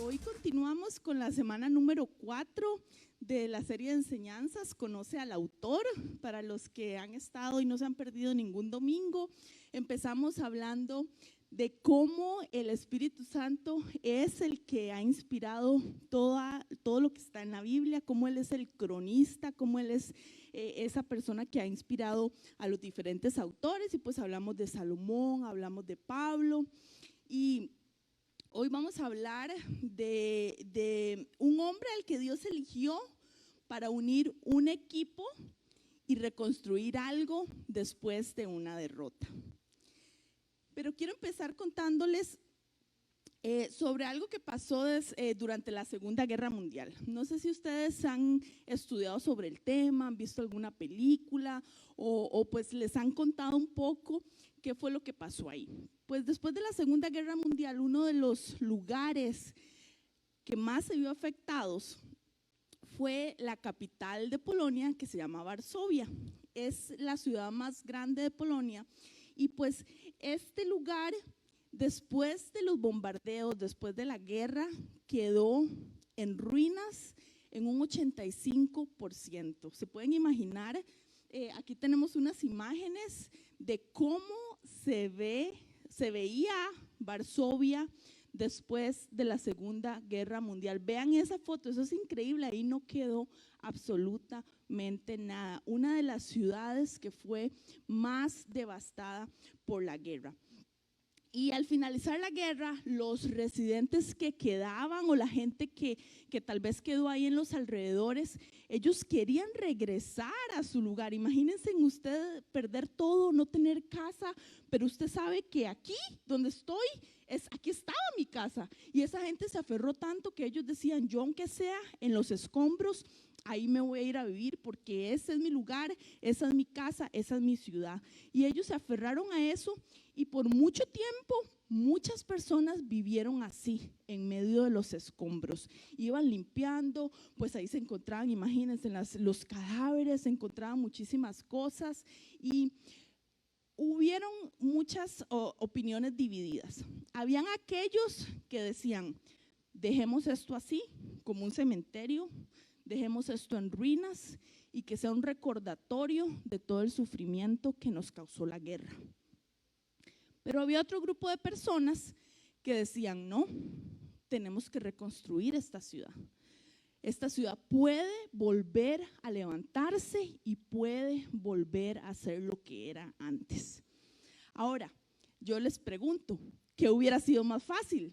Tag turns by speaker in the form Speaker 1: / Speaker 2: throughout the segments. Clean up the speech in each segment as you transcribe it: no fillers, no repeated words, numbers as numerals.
Speaker 1: Hoy continuamos con la semana número 4 de la serie de enseñanzas Conoce al Autor. Para los que han estado y no se han perdido ningún domingo, empezamos hablando de cómo el Espíritu Santo es el que ha inspirado todo lo que está en la Biblia, cómo Él es el cronista, cómo Él es esa persona que ha inspirado a los diferentes autores. Y pues hablamos de Salomón, hablamos de Pablo, y hoy vamos a hablar de un hombre al que Dios eligió para unir un equipo y reconstruir algo después de una derrota. Pero quiero empezar contándoles sobre algo que pasó durante la Segunda Guerra Mundial. No sé si ustedes han estudiado sobre el tema, han visto alguna película o pues les han contado un poco qué fue lo que pasó ahí. Pues después de la Segunda Guerra Mundial, uno de los lugares que más se vio afectados fue la capital de Polonia, que se llama Varsovia. Es la ciudad más grande de Polonia. Y pues este lugar, después de los bombardeos, después de la guerra, quedó en ruinas en un 85%. Se pueden imaginar, aquí tenemos unas imágenes de cómo se veía Varsovia después de la Segunda Guerra Mundial. Vean esa foto, eso es increíble, ahí no quedó absolutamente nada. Una de las ciudades que fue más devastada por la guerra. Y al finalizar la guerra, los residentes que quedaban o la gente que tal vez quedó ahí en los alrededores, ellos querían regresar a su lugar. Imagínense en usted perder todo, no tener casa, pero usted sabe que aquí donde estoy, aquí estaba mi casa. Y esa gente se aferró tanto que ellos decían, yo aunque sea en los escombros, ahí me voy a ir a vivir porque ese es mi lugar, esa es mi casa, esa es mi ciudad. Y ellos se aferraron a eso y por mucho tiempo muchas personas vivieron así en medio de los escombros. Iban limpiando, pues ahí se encontraban, imagínense, los cadáveres, se encontraban muchísimas cosas y hubieron muchas opiniones divididas. Habían aquellos que decían, dejemos esto así, como un cementerio, dejemos esto en ruinas y que sea un recordatorio de todo el sufrimiento que nos causó la guerra. Pero había otro grupo de personas que decían, no, tenemos que reconstruir esta ciudad. Esta ciudad puede volver a levantarse y puede volver a ser lo que era antes. Ahora, yo les pregunto, ¿qué hubiera sido más fácil?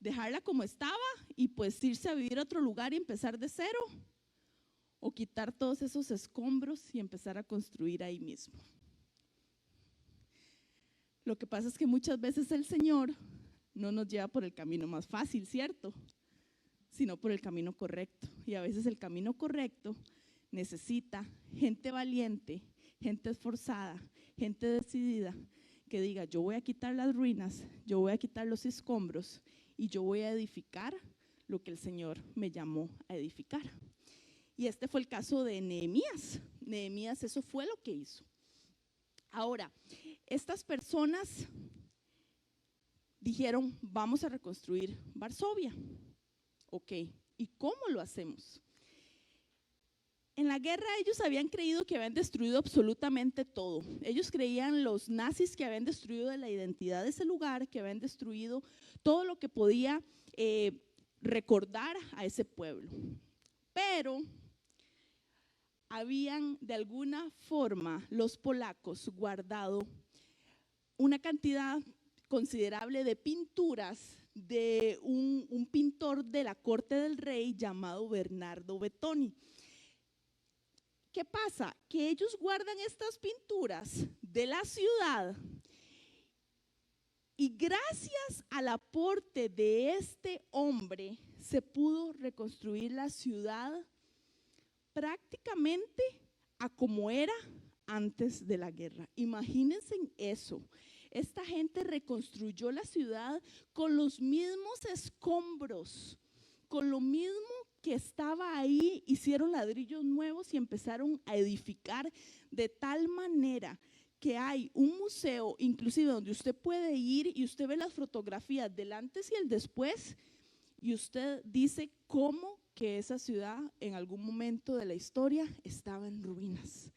Speaker 1: ¿Dejarla como estaba y pues irse a vivir a otro lugar y empezar de cero? ¿O quitar todos esos escombros y empezar a construir ahí mismo? Lo que pasa es que muchas veces el Señor no nos lleva por el camino más fácil, ¿cierto? Sino por el camino correcto. Y a veces el camino correcto necesita gente valiente, gente esforzada, gente decidida, que diga, yo voy a quitar las ruinas, yo voy a quitar los escombros y yo voy a edificar lo que el Señor me llamó a edificar. Y este fue el caso de Nehemías. Nehemías, eso fue lo que hizo. Ahora, estas personas dijeron, vamos a reconstruir Varsovia. Ok, ¿y cómo lo hacemos? En la guerra ellos habían creído que habían destruido absolutamente todo. Ellos creían, los nazis, que habían destruido la identidad de ese lugar, que habían destruido todo lo que podía recordar a ese pueblo. Pero habían de alguna forma los polacos guardado una cantidad considerable de pinturas de un pintor de la corte del rey llamado Bernardo Bettoni. ¿Qué pasa? Que ellos guardan estas pinturas de la ciudad y gracias al aporte de este hombre se pudo reconstruir la ciudad prácticamente a como era antes de la guerra. Imagínense eso. Esta gente reconstruyó la ciudad con los mismos escombros, con lo mismo que estaba ahí, hicieron ladrillos nuevos y empezaron a edificar de tal manera que hay un museo, inclusive donde usted puede ir y usted ve las fotografías del antes y el después, y usted dice cómo que esa ciudad en algún momento de la historia estaba en ruinas.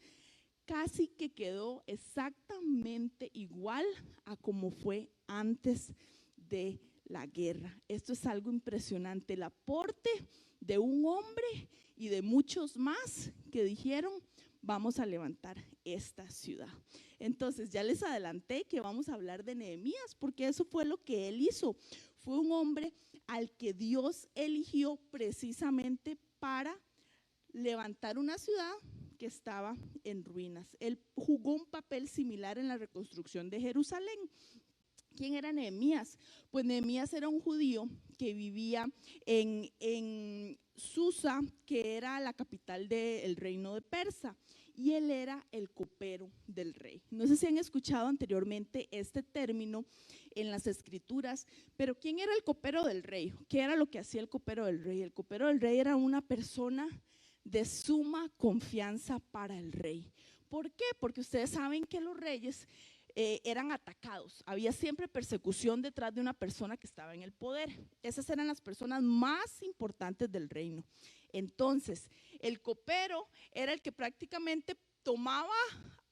Speaker 1: Casi que quedó exactamente igual a como fue antes de la guerra. Esto es algo impresionante, el aporte de un hombre y de muchos más que dijeron: vamos a levantar esta ciudad. Entonces ya les adelanté que vamos a hablar de Nehemías, porque eso fue lo que él hizo. Fue un hombre al que Dios eligió precisamente para levantar una ciudad que estaba en ruinas. Él jugó un papel similar en la reconstrucción de Jerusalén. ¿Quién era Nehemías? Pues Nehemías era un judío que vivía en Susa, que era la capital del reino de Persa, y él era el copero del rey. No sé si han escuchado anteriormente este término en las escrituras, pero ¿quién era el copero del rey? ¿Qué era lo que hacía el copero del rey? El copero del rey era una persona de suma confianza para el rey. ¿Por qué? Porque ustedes saben que los reyes eran atacados, había siempre persecución detrás de una persona que estaba en el poder. Esas eran las personas más importantes del reino. Entonces, el copero era el que prácticamente tomaba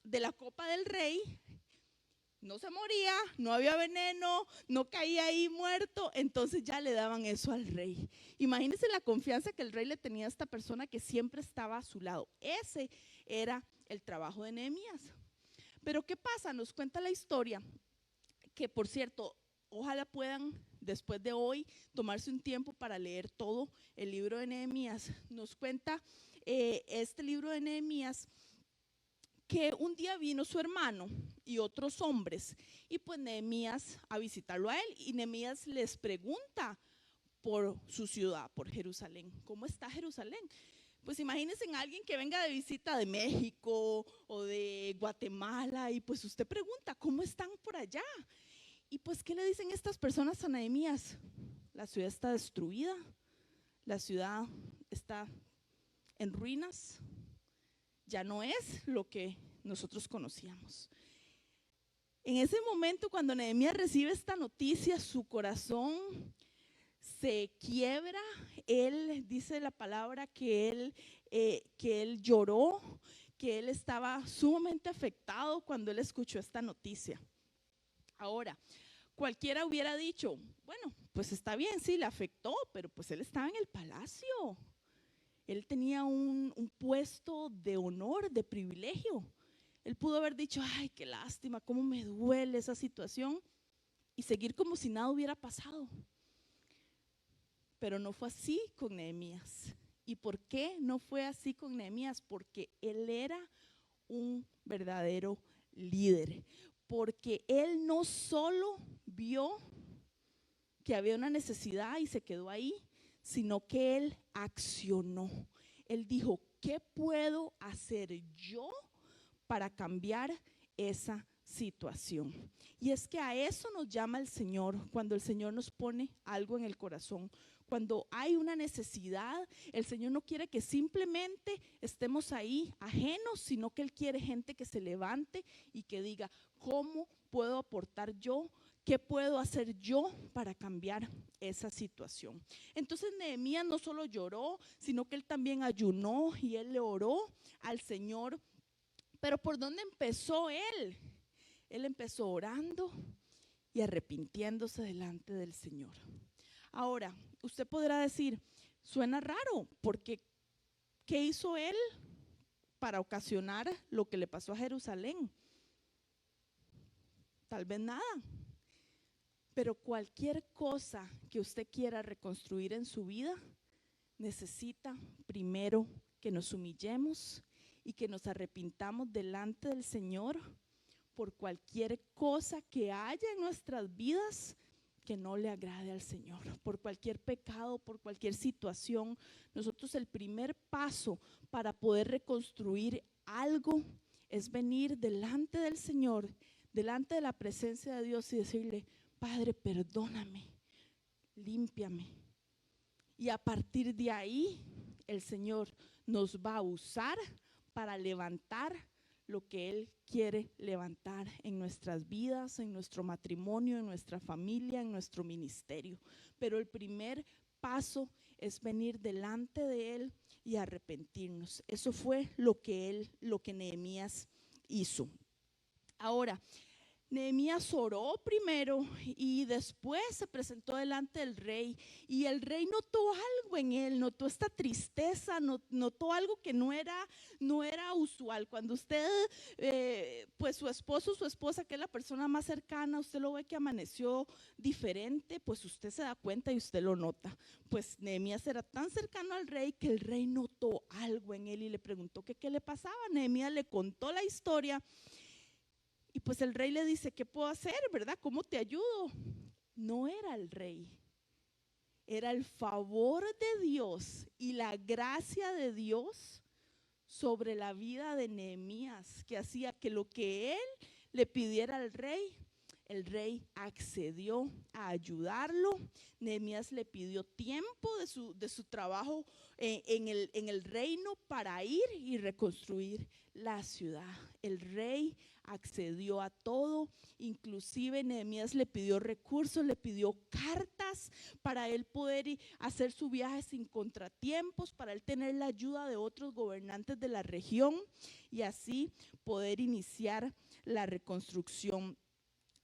Speaker 1: de la copa del rey, no se moría, no había veneno, no caía ahí muerto, entonces ya le daban eso al rey. Imagínense la confianza que el rey le tenía a esta persona que siempre estaba a su lado. Ese era el trabajo de Nehemías. Pero ¿qué pasa? Nos cuenta la historia, que por cierto, ojalá puedan después de hoy tomarse un tiempo para leer todo el libro de Nehemías. Nos cuenta este libro de Nehemías que un día vino su hermano y otros hombres, y pues Nehemías a visitarlo a él, y Nehemías les pregunta por su ciudad, por Jerusalén. ¿Cómo está Jerusalén? Pues imagínense en alguien que venga de visita de México o de Guatemala, y pues usted pregunta: ¿cómo están por allá? Y pues ¿qué le dicen estas personas a Nehemías? La ciudad está destruida, la ciudad está en ruinas, ya no es lo que nosotros conocíamos. En ese momento, cuando Nehemías recibe esta noticia, su corazón se quiebra. Él dice la palabra que él lloró, que él estaba sumamente afectado cuando él escuchó esta noticia. Ahora, cualquiera hubiera dicho: bueno, pues está bien, sí, le afectó, pero pues él estaba en el palacio. Él tenía un puesto de honor, de privilegio. Él pudo haber dicho: ay, qué lástima, cómo me duele esa situación, y seguir como si nada hubiera pasado. Pero no fue así con Nehemías. ¿Y por qué no fue así con Nehemías? Porque él era un verdadero líder. Porque él no solo vio que había una necesidad y se quedó ahí, sino que él accionó. Él dijo: ¿qué puedo hacer yo para cambiar esa situación? Y es que a eso nos llama el Señor cuando el Señor nos pone algo en el corazón. Cuando hay una necesidad, el Señor no quiere que simplemente estemos ahí ajenos, sino que Él quiere gente que se levante y que diga: ¿cómo puedo aportar yo? ¿Qué puedo hacer yo para cambiar esa situación? Entonces Nehemías no solo lloró, sino que él también ayunó y él le oró al Señor. Pero ¿por dónde empezó él? Él empezó orando y arrepintiéndose delante del Señor. Ahora, usted podrá decir: suena raro, porque ¿qué hizo él para ocasionar lo que le pasó a Jerusalén? Tal vez nada. Pero cualquier cosa que usted quiera reconstruir en su vida, necesita primero que nos humillemos y que nos arrepintamos delante del Señor por cualquier cosa que haya en nuestras vidas que no le agrade al Señor, por cualquier pecado, por cualquier situación. Nosotros, el primer paso para poder reconstruir algo es venir delante del Señor, delante de la presencia de Dios, y decirle: Padre, perdóname, límpiame. Y a partir de ahí, el Señor nos va a usar para levantar lo que Él quiere levantar en nuestras vidas, en nuestro matrimonio, en nuestra familia, en nuestro ministerio. Pero el primer paso es venir delante de Él y arrepentirnos. Eso fue lo que Nehemías hizo. Ahora, Nehemías oró primero y después se presentó delante del rey, y el rey notó algo en él, notó esta tristeza, notó algo que no era usual. Cuando usted, pues su esposo o su esposa, que es la persona más cercana, usted lo ve que amaneció diferente, pues usted se da cuenta y usted lo nota. Pues Nehemías era tan cercano al rey que el rey notó algo en él y le preguntó que qué le pasaba. Nehemías le contó la historia. Y pues el rey le dice, ¿qué puedo hacer, verdad? ¿Cómo te ayudo? No era el rey, era el favor de Dios y la gracia de Dios sobre la vida de Nehemías, que hacía que lo que él le pidiera al rey, el rey accedió a ayudarlo. Nehemías le pidió tiempo de su trabajo en el reino para ir y reconstruir la ciudad. El rey accedió a todo, inclusive Nehemías le pidió recursos, le pidió cartas para él poder hacer su viaje sin contratiempos, para él tener la ayuda de otros gobernantes de la región y así poder iniciar la reconstrucción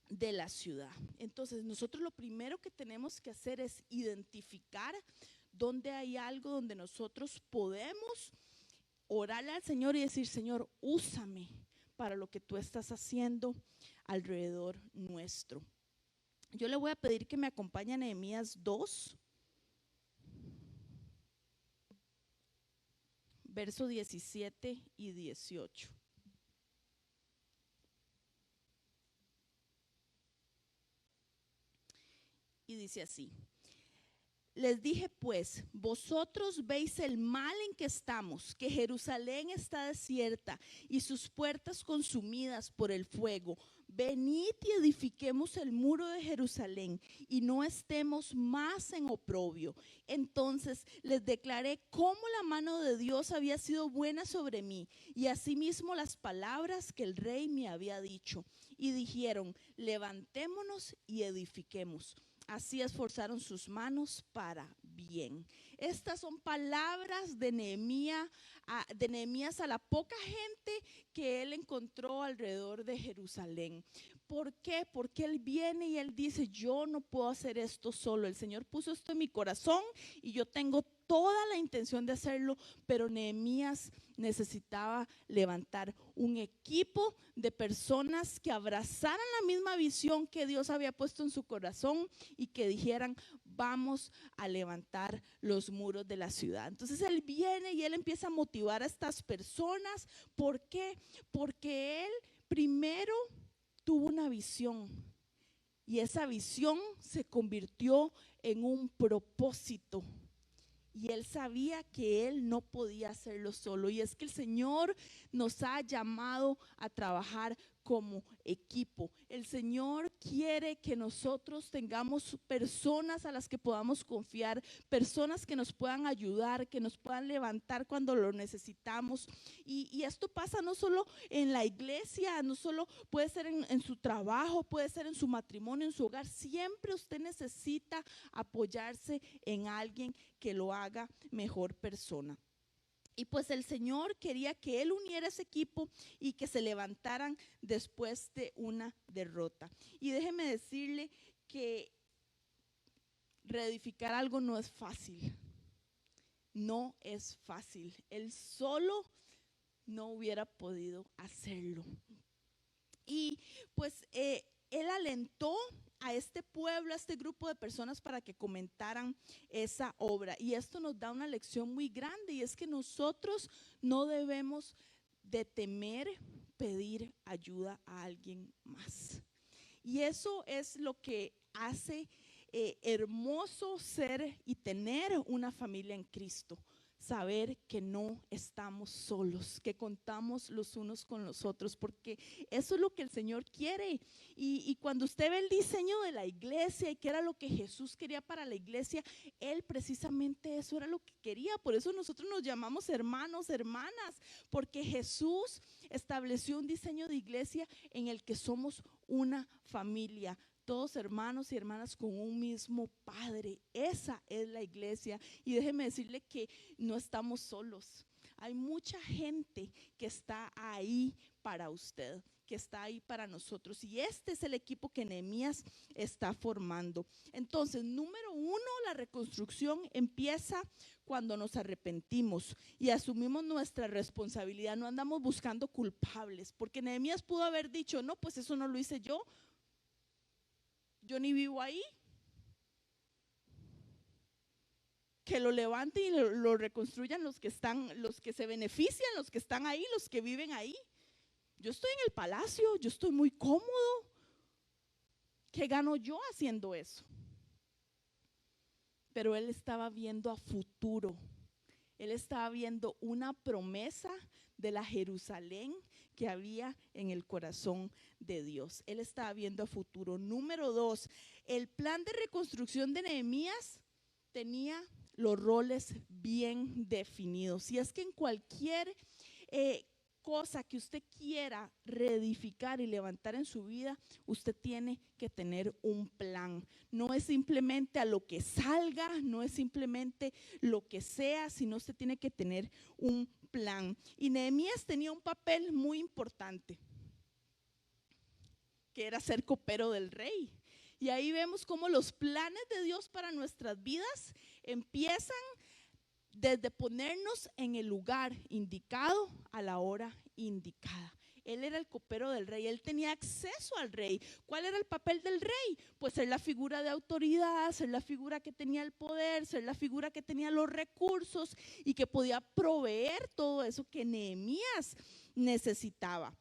Speaker 1: de la ciudad. Entonces nosotros lo primero que tenemos que hacer es identificar dónde hay algo donde nosotros podemos orarle al Señor y decir, Señor, úsame para lo que tú estás haciendo alrededor nuestro. Yo le voy a pedir que me acompañe a Nehemías 2, verso 17 y 18. Y dice así: les dije pues, vosotros veis el mal en que estamos, que Jerusalén está desierta y sus puertas consumidas por el fuego. Venid y edifiquemos el muro de Jerusalén y no estemos más en oprobio. Entonces les declaré cómo la mano de Dios había sido buena sobre mí y asimismo las palabras que el rey me había dicho. Y dijeron, levantémonos y edifiquemos. Así esforzaron sus manos para bien. Estas son palabras de Nehemías a la poca gente que él encontró alrededor de Jerusalén. ¿Por qué? Porque él viene y él dice, yo no puedo hacer esto solo. El Señor puso esto en mi corazón y yo tengo toda la intención de hacerlo, pero Nehemías necesitaba levantar un equipo de personas que abrazaran la misma visión que Dios había puesto en su corazón y que dijeran, vamos a levantar los muros de la ciudad. Entonces él viene y él empieza a motivar a estas personas. ¿Por qué? Porque él primero tuvo una visión y esa visión se convirtió en un propósito. Y él sabía que él no podía hacerlo solo. Y es que el Señor nos ha llamado a trabajar como equipo. El Señor quiere que nosotros tengamos personas a las que podamos confiar, personas que nos puedan ayudar, que nos puedan levantar cuando lo necesitamos. Y esto pasa no solo en la iglesia, no solo puede ser en su trabajo, puede ser en su matrimonio, en su hogar. Siempre usted necesita apoyarse en alguien que lo haga mejor persona. Y pues el Señor quería que él uniera ese equipo y que se levantaran después de una derrota. Y déjeme decirle que reedificar algo no es fácil. No es fácil. Él solo no hubiera podido hacerlo. Y pues él alentó a este pueblo, a este grupo de personas para que comentaran esa obra. Y esto nos da una lección muy grande, y es que nosotros no debemos de temer pedir ayuda a alguien más. Y eso es lo que hace hermoso ser y tener una familia en Cristo. saber que no estamos solos, que contamos los unos con los otros, porque eso es lo que el Señor quiere. Y cuando usted ve el diseño de la iglesia y que era lo que Jesús quería para la iglesia, Él precisamente eso era lo que quería. Por eso nosotros nos llamamos hermanos, hermanas, porque Jesús estableció un diseño de iglesia en el que somos una familia, todos hermanos y hermanas con un mismo Padre. Esa es la iglesia. Y déjeme decirle que no estamos solos. Hay mucha gente que está ahí para usted, que está ahí para nosotros. Y este es el equipo que Nehemías está formando. Entonces, número uno, la reconstrucción empieza cuando nos arrepentimos y asumimos nuestra responsabilidad. No andamos buscando culpables, porque Nehemías pudo haber dicho, no, pues eso no lo hice yo ni vivo ahí. Que lo levanten y lo reconstruyan los que están, los que se benefician, los que están ahí, los que viven ahí. Yo estoy en el palacio, yo estoy muy cómodo. ¿Qué gano yo haciendo eso? Pero él estaba viendo a futuro. Él estaba viendo una promesa de la Jerusalén que había en el corazón de Dios. Él estaba viendo a futuro. Número dos, el plan de reconstrucción de Nehemías tenía los roles bien definidos. Y es que en cualquier cosa que usted quiera reedificar y levantar en su vida, usted tiene que tener un plan. No es simplemente a lo que salga, no es simplemente lo que sea, sino usted tiene que tener un plan. Y Nehemías tenía un papel muy importante, que era ser copero del rey. Y ahí vemos cómo los planes de Dios para nuestras vidas empiezan desde ponernos en el lugar indicado a la hora indicada. Él era el copero del rey, él tenía acceso al rey. ¿Cuál era el papel del rey? Pues ser la figura de autoridad, ser la figura que tenía el poder, ser la figura que tenía los recursos y que podía proveer todo eso que Nehemías necesitaba.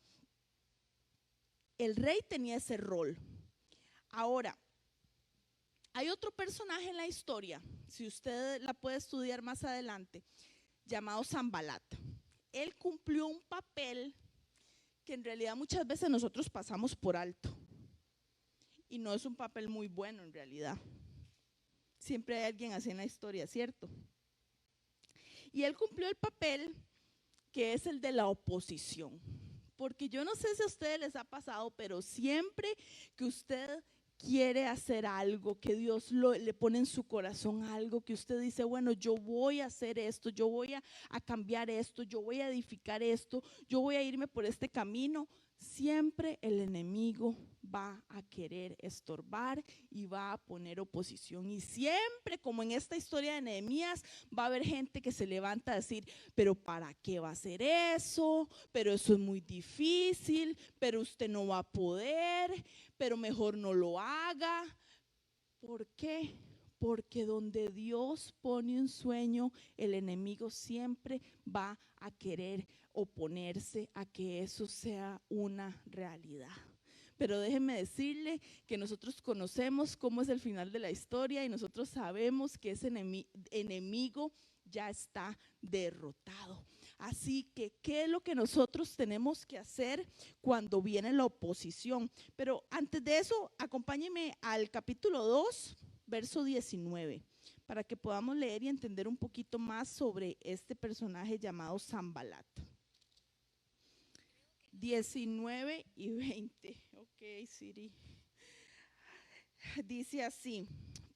Speaker 1: El rey tenía ese rol. Ahora, hay otro personaje en la historia, si usted la puede estudiar más adelante, llamado Sanbalat. Él cumplió un papel que en realidad muchas veces nosotros pasamos por alto. Y no es un papel muy bueno en realidad. Siempre hay alguien así en la historia, ¿cierto? Y él cumplió el papel que es el de la oposición. Porque yo no sé si a ustedes les ha pasado, pero siempre que usted quiere hacer algo, que Dios le pone en su corazón algo, que usted dice, bueno, yo voy a hacer esto, yo voy a cambiar esto, yo voy a edificar esto, yo voy a irme por este camino, siempre el enemigo va a querer estorbar y va a poner oposición. Y siempre, como en esta historia de Nehemías, va a haber gente que se levanta a decir, pero ¿para qué va a hacer eso? Pero eso es muy difícil, pero usted no va a poder, pero mejor no lo haga. ¿Por qué? Porque donde Dios pone un sueño, el enemigo siempre va a querer oponerse a que eso sea una realidad. Pero déjenme decirle que nosotros conocemos cómo es el final de la historia y nosotros sabemos que ese enemigo ya está derrotado. Así que, ¿qué es lo que nosotros tenemos que hacer cuando viene la oposición? Pero antes de eso, acompáñenme al capítulo 2, verso 19, para que podamos leer y entender un poquito más sobre este personaje llamado Sanbalat. 19 y 20. Ok, Siri. Dice así: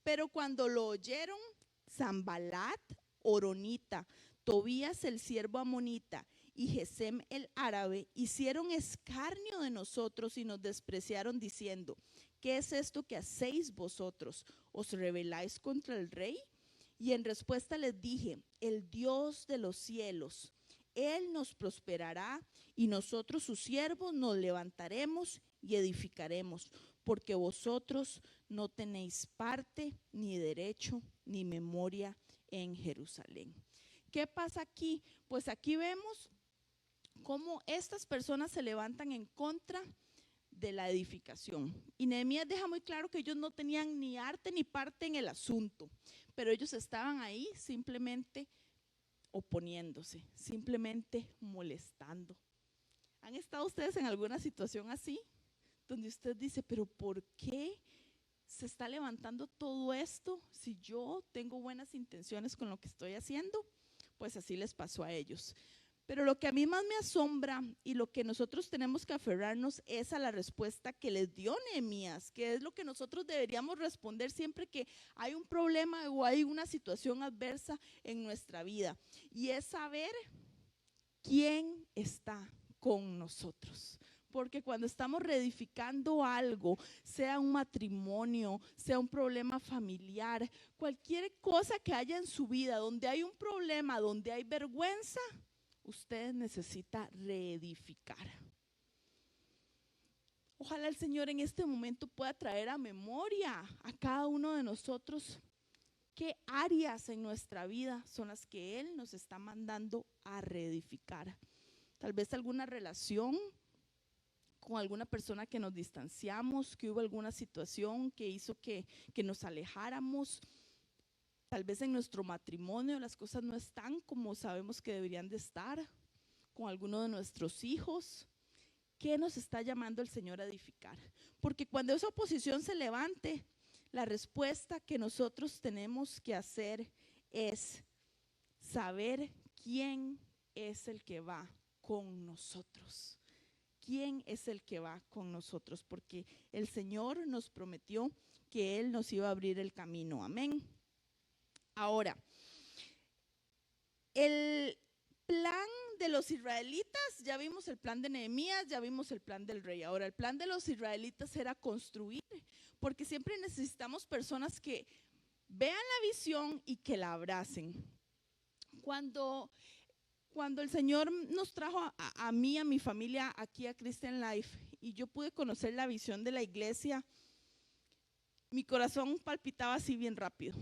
Speaker 1: pero cuando lo oyeron, Sanbalat, Horonita, Tobías el siervo amonita y Gesem el árabe hicieron escarnio de nosotros y nos despreciaron diciendo, ¿qué es esto que hacéis vosotros? ¿Os rebeláis contra el rey? Y en respuesta les dije, el Dios de los cielos, Él nos prosperará y nosotros sus siervos nos levantaremos y edificaremos, porque vosotros no tenéis parte, ni derecho, ni memoria en Jerusalén. ¿Qué pasa aquí? Pues aquí vemos cómo estas personas se levantan en contra de la edificación. Y Nehemías deja muy claro que ellos no tenían ni arte ni parte en el asunto, pero ellos estaban ahí simplemente oponiéndose, simplemente molestando. ¿Han estado ustedes en alguna situación así? Donde usted dice, pero ¿por qué se está levantando todo esto si yo tengo buenas intenciones con lo que estoy haciendo? Pues así les pasó a ellos. Pero lo que a mí más me asombra y lo que nosotros tenemos que aferrarnos es a la respuesta que les dio Nehemías, que es lo que nosotros deberíamos responder siempre que hay un problema o hay una situación adversa en nuestra vida. Y es saber quién está con nosotros. Porque cuando estamos reedificando algo, sea un matrimonio, sea un problema familiar, cualquier cosa que haya en su vida, donde hay un problema, donde hay vergüenza, usted necesita reedificar. Ojalá el Señor en este momento pueda traer a memoria a cada uno de nosotros qué áreas en nuestra vida son las que Él nos está mandando a reedificar. Tal vez alguna relación con alguna persona que nos distanciamos, que hubo alguna situación que hizo que nos alejáramos. Tal vez en nuestro matrimonio las cosas no están como sabemos que deberían de estar, con alguno de nuestros hijos. ¿Qué nos está llamando el Señor a edificar? Porque cuando esa oposición se levante, la respuesta que nosotros tenemos que hacer es saber quién es el que va con nosotros. ¿Quién es el que va con nosotros? Porque el Señor nos prometió que Él nos iba a abrir el camino. Amén. Ahora, el plan de los israelitas, ya vimos el plan de Nehemías, ya vimos el plan del rey. Ahora, el plan de los israelitas era construir, porque siempre necesitamos personas que vean la visión y que la abracen. Cuando el Señor nos trajo a mí, a mi familia, aquí a Christian Life, y yo pude conocer la visión de la iglesia, mi corazón palpitaba así bien rápido,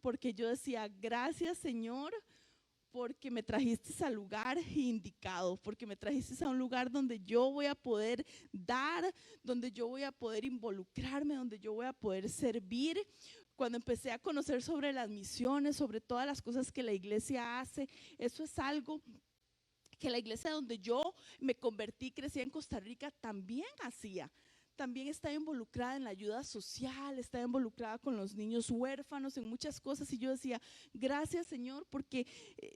Speaker 1: porque yo decía, gracias Señor, porque me trajiste al lugar indicado, porque me trajiste a un lugar donde yo voy a poder dar, donde yo voy a poder involucrarme, donde yo voy a poder servir. Cuando empecé a conocer sobre las misiones, sobre todas las cosas que la iglesia hace, eso es algo que la iglesia donde yo me convertí, crecí en Costa Rica, también hacía. También estaba involucrada en la ayuda social, estaba involucrada con los niños huérfanos, en muchas cosas. Y yo decía, gracias Señor, porque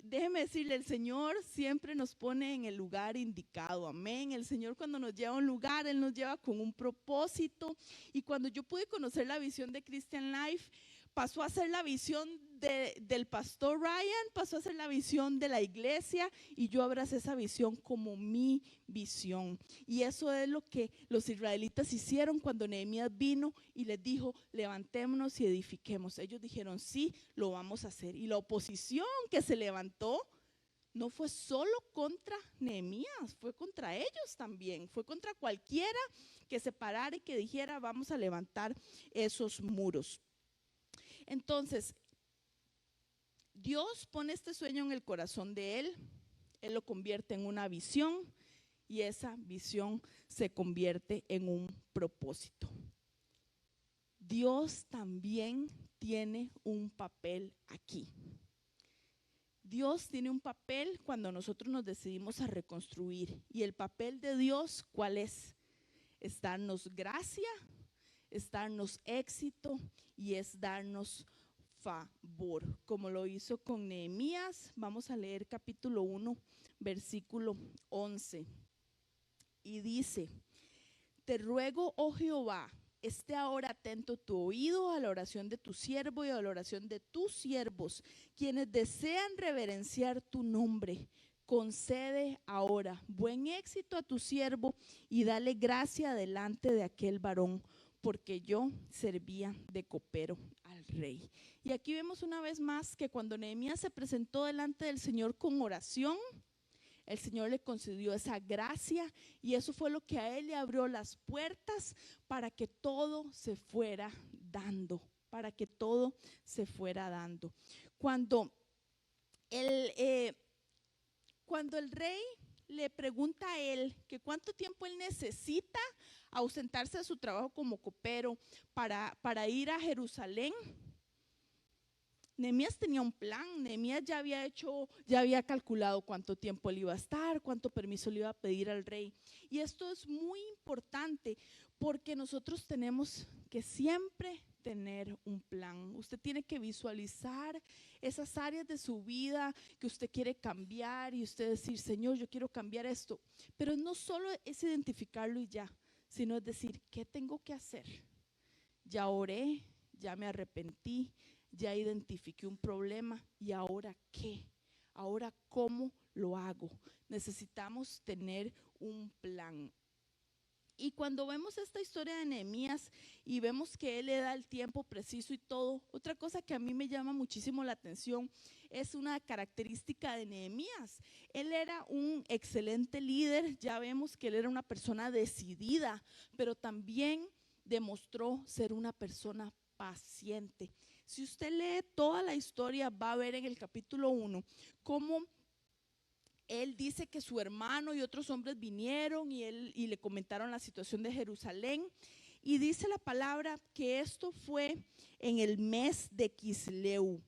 Speaker 1: déjeme decirle, el Señor siempre nos pone en el lugar indicado, amén. El Señor cuando nos lleva a un lugar, Él nos lleva con un propósito. Y cuando yo pude conocer la visión de Christian Life, pasó a ser la visión del pastor Ryan, pasó a ser la visión de la iglesia, y yo abracé esa visión como mi visión. Y eso es lo que los israelitas hicieron cuando Nehemías vino y les dijo, levantémonos y edifiquemos. Ellos dijeron, sí, lo vamos a hacer. Y la oposición que se levantó no fue solo contra Nehemías, fue contra ellos también, fue contra cualquiera que se parara y que dijera, vamos a levantar esos muros. Entonces, Dios pone este sueño en el corazón de Él lo convierte en una visión y esa visión se convierte en un propósito. Dios también tiene un papel aquí. Dios tiene un papel cuando nosotros nos decidimos a reconstruir. ¿Y el papel de Dios cuál es? Es darnos gracia, es darnos éxito y es darnos favor, como lo hizo con Nehemías. Vamos a leer capítulo 1, versículo 11. Y dice, te ruego, oh Jehová, esté ahora atento tu oído a la oración de tu siervo y a la oración de tus siervos, quienes desean reverenciar tu nombre. Concede ahora buen éxito a tu siervo y dale gracia delante de aquel varón, porque yo servía de copero al rey. Y aquí vemos una vez más que cuando Nehemías se presentó delante del Señor con oración, el Señor le concedió esa gracia y eso fue lo que a él le abrió las puertas para que todo se fuera dando, para que todo se fuera dando. Cuando el rey le pregunta a él que cuánto tiempo él necesita ausentarse de su trabajo como copero para ir a Jerusalén, Nehemías tenía un plan. Nehemías ya había calculado cuánto tiempo él iba a estar, cuánto permiso le iba a pedir al rey. Y esto es muy importante porque nosotros tenemos que siempre tener un plan. Usted tiene que visualizar esas áreas de su vida que usted quiere cambiar y usted decir, Señor, yo quiero cambiar esto. Pero no solo es identificarlo y ya, sino es decir, ¿qué tengo que hacer? Ya oré, ya me arrepentí, ya identifiqué un problema y ahora ¿qué? Ahora ¿cómo lo hago? Necesitamos tener un plan. Y cuando vemos esta historia de Nehemías y vemos que él le da el tiempo preciso y todo, otra cosa que a mí me llama muchísimo la atención es una característica de Nehemías. Él era un excelente líder, ya vemos que él era una persona decidida, pero también demostró ser una persona paciente. Si usted lee toda la historia, va a ver en el capítulo 1 cómo él dice que su hermano y otros hombres vinieron y le comentaron la situación de Jerusalén. Y dice la palabra que esto fue en el mes de Quisleu.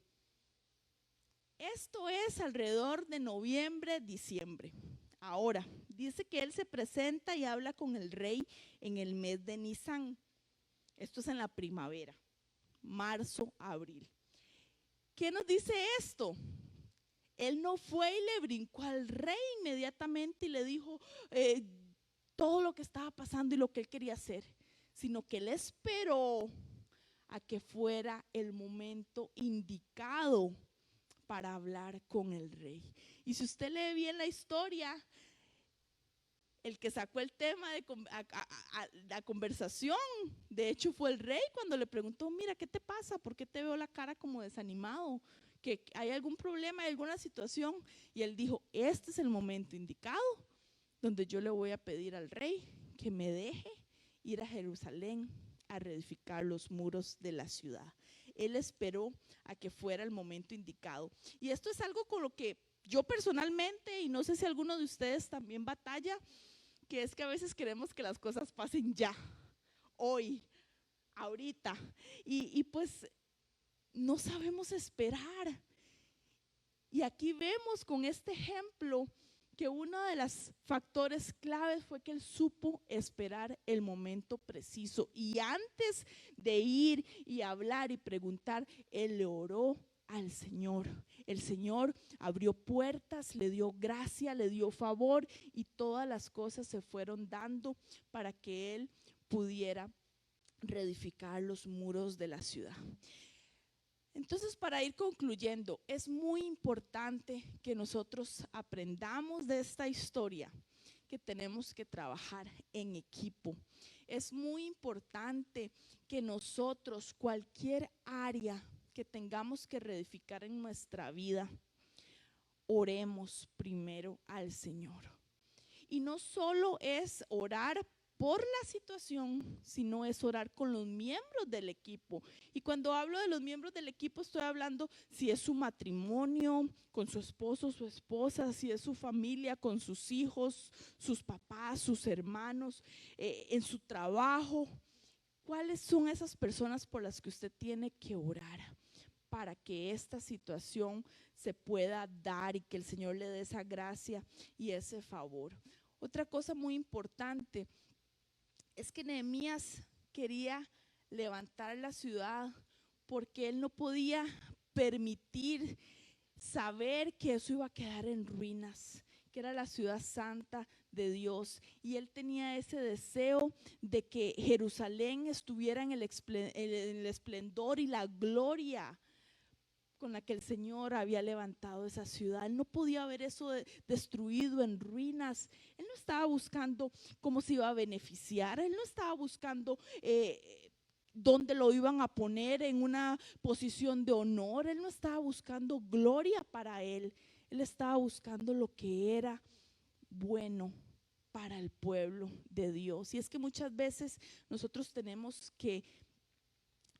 Speaker 1: Esto es alrededor de noviembre, diciembre. Ahora, dice que él se presenta y habla con el rey en el mes de Nisan. Esto es en la primavera, marzo, abril. ¿Qué nos dice esto? Él no fue y le brincó al rey inmediatamente y le dijo todo lo que estaba pasando y lo que él quería hacer, sino que él esperó a que fuera el momento indicado para hablar con el rey. Y si usted lee bien la historia, el que sacó el tema de la conversación, de hecho fue el rey cuando le preguntó, mira, ¿qué te pasa? ¿Por qué te veo la cara como desanimado? ¿Que hay algún problema, hay alguna situación? Y él dijo, este es el momento indicado donde yo le voy a pedir al rey que me deje ir a Jerusalén a reedificar los muros de la ciudad. Él esperó a que fuera el momento indicado. Y esto es algo con lo que yo personalmente, y no sé si alguno de ustedes también batalla, que es que a veces queremos que las cosas pasen ya, hoy, ahorita. Y pues no sabemos esperar. Y aquí vemos con este ejemplo que uno de los factores claves fue que él supo esperar el momento preciso. Y antes de ir y hablar y preguntar, él le oró al Señor. El Señor abrió puertas, le dio gracia, le dio favor y todas las cosas se fueron dando para que él pudiera reedificar los muros de la ciudad. Entonces, para ir concluyendo, es muy importante que nosotros aprendamos de esta historia que tenemos que trabajar en equipo. Es muy importante que nosotros, cualquier área que tengamos que reedificar en nuestra vida, oremos primero al Señor. Y no solo es orar por la situación, sino es orar con los miembros del equipo. Y cuando hablo de los miembros del equipo, estoy hablando si es su matrimonio, con su esposo, su esposa, si es su familia, con sus hijos, sus papás, sus hermanos, en su trabajo. ¿Cuáles son esas personas por las que usted tiene que orar para que esta situación se pueda dar y que el Señor le dé esa gracia y ese favor? Otra cosa muy importante es que Nehemías quería levantar la ciudad porque él no podía permitir saber que eso iba a quedar en ruinas, que era la ciudad santa de Dios. Y él tenía ese deseo de que Jerusalén estuviera en el esplendor y la gloria con la que el Señor había levantado esa ciudad. Él no podía ver eso destruido en ruinas. Él no estaba buscando cómo se iba a beneficiar. Él no estaba buscando dónde lo iban a poner en una posición de honor. Él no estaba buscando gloria para él. Él estaba buscando lo que era bueno para el pueblo de Dios. Y es que muchas veces nosotros tenemos que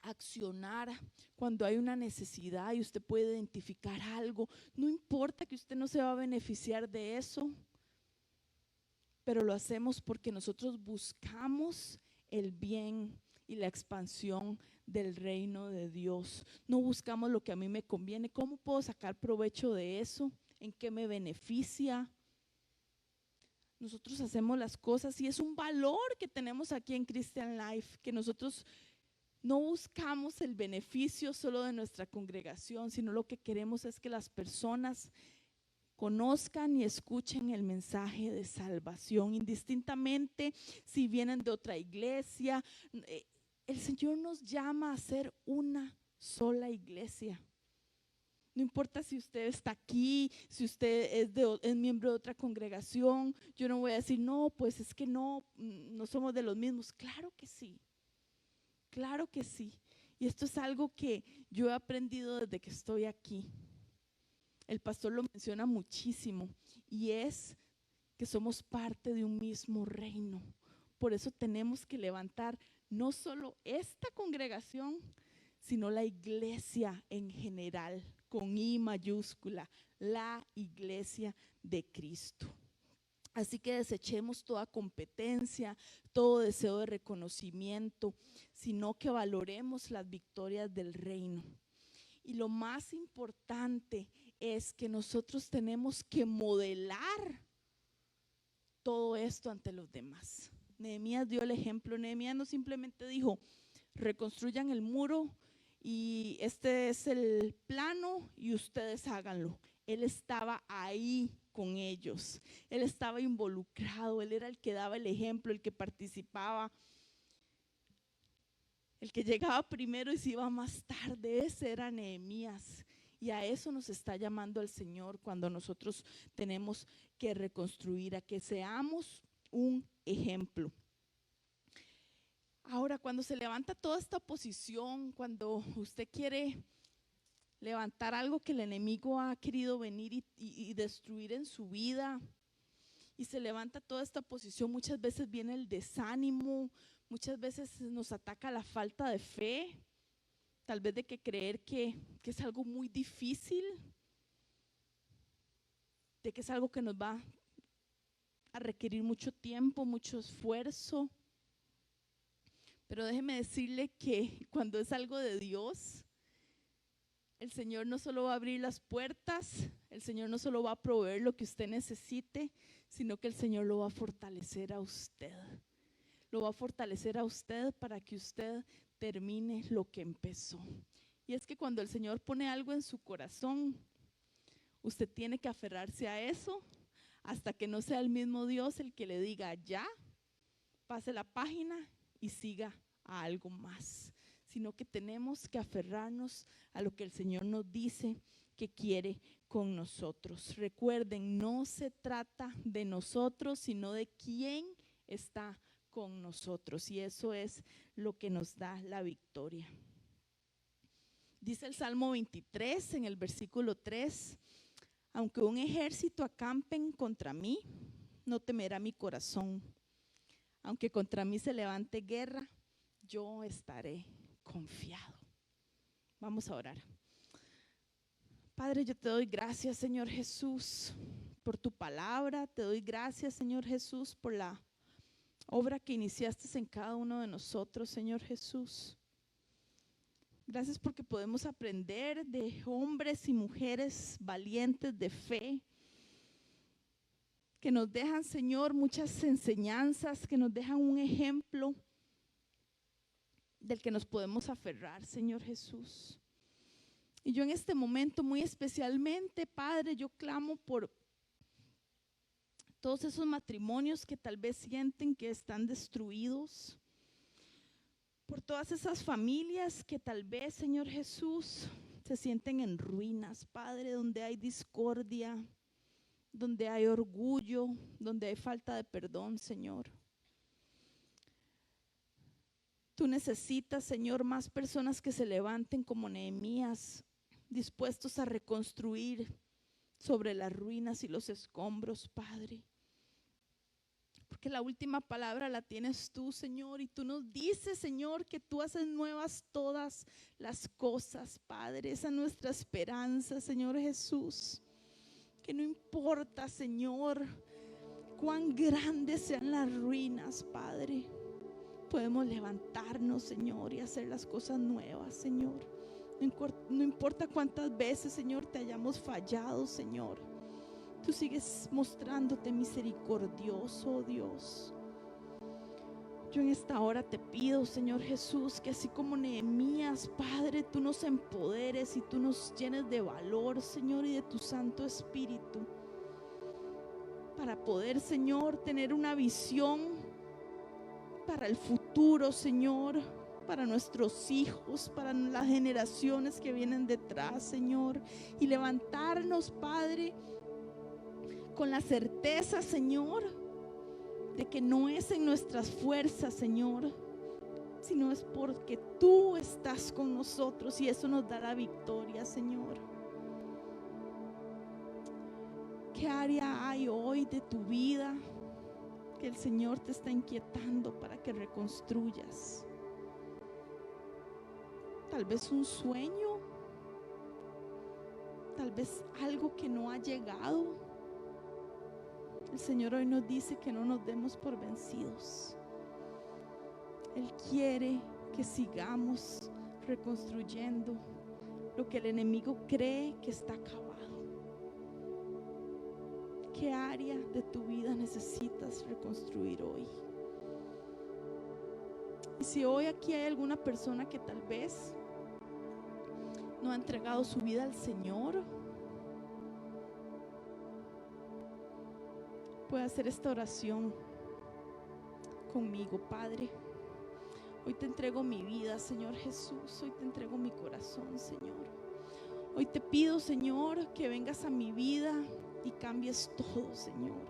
Speaker 1: accionar cuando hay una necesidad y usted puede identificar algo. No importa que usted no se va a beneficiar de eso, pero lo hacemos porque nosotros buscamos el bien y la expansión del reino de Dios. No buscamos lo que a mí me conviene. ¿Cómo puedo sacar provecho de eso? ¿En qué me beneficia? Nosotros hacemos las cosas y es un valor que tenemos aquí en Christian Life, que nosotros no buscamos el beneficio solo de nuestra congregación, sino lo que queremos es que las personas conozcan y escuchen el mensaje de salvación, indistintamente si vienen de otra iglesia. El Señor nos llama a ser una sola iglesia. No importa si usted está aquí, si usted es miembro de otra congregación. Yo no voy a decir, no, pues es que no somos de los mismos. Claro que sí, claro que sí. Y esto es algo que yo he aprendido desde que estoy aquí. El pastor lo menciona muchísimo y es que somos parte de un mismo reino. Por eso tenemos que levantar no solo esta congregación, sino la iglesia en general, con I mayúscula, la iglesia de Cristo. Así que desechemos toda competencia, todo deseo de reconocimiento, sino que valoremos las victorias del reino. Y lo más importante es que nosotros tenemos que modelar todo esto ante los demás. Nehemías dio el ejemplo. Nehemías no simplemente dijo, reconstruyan el muro y este es el plano y ustedes háganlo. Él estaba ahí con ellos, él estaba involucrado, él era el que daba el ejemplo, el que participaba, el que llegaba primero y se iba más tarde. Ese era Nehemías. Y a eso nos está llamando el Señor cuando nosotros tenemos que reconstruir, a que seamos un ejemplo. Ahora, cuando se levanta toda esta oposición, cuando usted quiere levantar algo que el enemigo ha querido venir y destruir en su vida, y se levanta toda esta oposición, muchas veces viene el desánimo, muchas veces nos ataca la falta de fe, tal vez de que creer que es algo muy difícil, de que es algo que nos va a requerir mucho tiempo, mucho esfuerzo. Pero déjeme decirle que cuando es algo de Dios, el Señor no solo va a abrir las puertas, el Señor no solo va a proveer lo que usted necesite, sino que el Señor lo va a fortalecer a usted. Lo va a fortalecer a usted para que usted termine lo que empezó. Y es que cuando el Señor pone algo en su corazón, usted tiene que aferrarse a eso hasta que no sea el mismo Dios el que le diga ya, pase la página y siga a algo más, sino que tenemos que aferrarnos a lo que el Señor nos dice que quiere con nosotros. Recuerden, no se trata de nosotros, sino de quién está con nosotros, y eso es lo que nos da la victoria. Dice el Salmo 23 en el versículo 3, aunque un ejército acampen contra mí, no temerá mi corazón. Aunque contra mí se levante guerra, yo estaré confiado. Vamos a orar. Padre, yo te doy gracias, Señor Jesús, por tu palabra. Te doy gracias, Señor Jesús, por la obra que iniciaste en cada uno de nosotros, Señor Jesús. Gracias porque podemos aprender de hombres y mujeres valientes de fe, que nos dejan, Señor, muchas enseñanzas, que nos dejan un ejemplo del que nos podemos aferrar, Señor Jesús. Y yo en este momento muy especialmente, Padre, yo clamo por todos esos matrimonios que tal vez sienten que están destruidos, por todas esas familias que tal vez, Señor Jesús, se sienten en ruinas, Padre, donde hay discordia, donde hay orgullo, donde hay falta de perdón, Señor. Tú necesitas, Señor, más personas que se levanten como Nehemías, dispuestos a reconstruir sobre las ruinas y los escombros, Padre. Porque la última palabra la tienes tú, Señor, y tú nos dices, Señor, que tú haces nuevas todas las cosas, Padre. Esa es nuestra esperanza, Señor Jesús. Que no importa, Señor, cuán grandes sean las ruinas, Padre. podemos levantarnos, Señor, y hacer las cosas nuevas, Señor. No importa cuántas veces, Señor, te hayamos fallado, Señor. Tú sigues mostrándote misericordioso, Dios. Yo en esta hora te pido, Señor Jesús, que así como Nehemías, Padre, tú nos empoderes y tú nos llenes de valor, Señor, y de tu Santo Espíritu, para poder, Señor, tener una visión para el futuro, Señor, para nuestros hijos, para las generaciones que vienen detrás, Señor, y levantarnos, Padre, con la certeza, Señor, de que no es en nuestras fuerzas, Señor, sino es porque tú estás con nosotros y eso nos dará victoria, Señor. ¿Qué área hay hoy de tu vida que el Señor te está inquietando para que reconstruyas? Tal vez un sueño, tal vez algo que no ha llegado. El Señor hoy nos dice que no nos demos por vencidos. Él quiere que sigamos reconstruyendo lo que el enemigo cree que está acabado. ¿Qué área de tu vida necesitas reconstruir hoy? Y si hoy aquí hay alguna persona que tal vez no ha entregado su vida al Señor, puede hacer esta oración conmigo. Padre, hoy te entrego mi vida, Señor Jesús. Hoy te entrego mi corazón, Señor. Hoy te pido, Señor, que vengas a mi vida y cambies todo, Señor.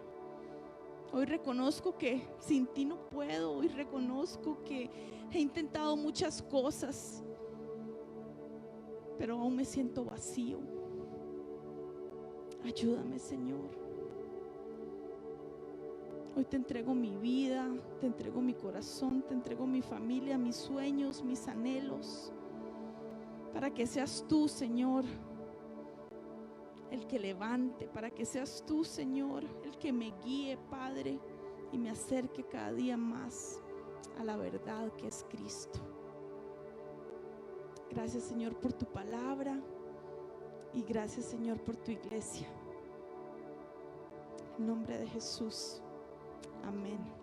Speaker 1: Hoy reconozco que sin ti no puedo. Hoy reconozco que he intentado muchas cosas, pero aún me siento vacío. Ayúdame, Señor. Hoy te entrego mi vida, te entrego mi corazón, te entrego mi familia, mis sueños, mis anhelos, para que seas tú, Señor, el que levante, para que seas tú, Señor, el que me guíe, Padre, y me acerque cada día más a la verdad que es Cristo. Gracias, Señor, por tu palabra y gracias, Señor, por tu iglesia. En nombre de Jesús. Amén.